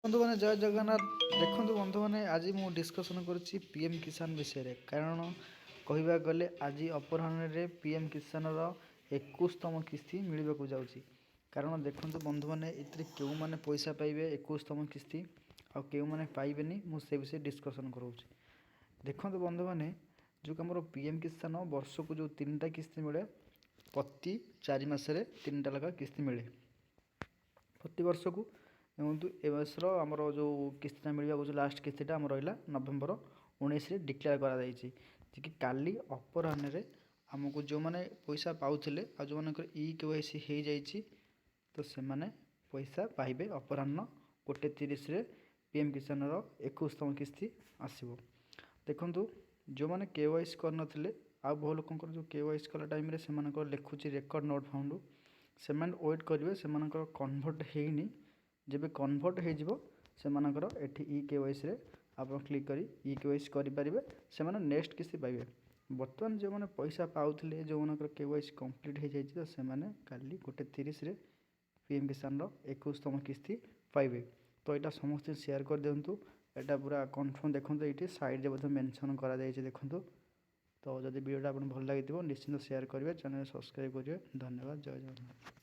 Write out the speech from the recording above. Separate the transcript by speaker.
Speaker 1: बंधु मैंने जय जगन्नाथ। देखो बंधु मैंने आज मु डिस्कसन करुच्ची पीएम किसान विषय रे कारण कहवा गले आज अपराह्न पीएम किसान रो 21तम किस्ती मिलवाक जाऊँगी। कारण देखो बंधु मैंने क्यों मैंने पैसा पाइबे 21तम किस्ती आ क्यों मैंने पाइबेनी मुझे विषय डिस्कसन करोची। देखो बंधु मैंने जो आम पीएम किसान वर्ष को जो 3टा किस्ती मिले प्रति 4 मासरे 3टा लगा किस्ती मिले प्रति वर्ष को। देखो ए वर्षर आमर जो किस्तीटा मिलवा लास्ट किस्तीटा आम रहा नवेम्बर 19 डिक्लेयर कराई कि काली अपराह्न आमको जो मैंने पैसा पाऊले आ जो मान KYC हो जाइए तो से मैंने पैसा पाइबे अपराह्न 1:30 पीएम किसान 21तम किस्ती आसब। देखु जो मैंने KYC करनथिले आ बहु लोक जो KYC कला टाइम से लिखुची रेकर्ड नोट फाउंड से वेट करेंगे से कन्वर्ट होनी जब कन्वर्ट हो एटी KYC रे आप क्लिक करी KYC करेंगे से नेक्स्ट किस्ती पाइबे। बर्तमान जो मैंने पैसा पाऊले जो मन KYC कंप्लीट हो जाए तो से काली 1:30 पीएम किसान 21तम किस्ती पाइबे। तो यहाँ समस्त शेयर कर दिंतु एटा पूरा कन्फर्म देखो ये साइड में मेंशन करा देखो। तो जब वीडियोटा आपको भल लगी निश्चिंत शेयर करेंगे चैनल सब्सक्राइब करेंगे। धन्यवाद। जय जगन्नाथ।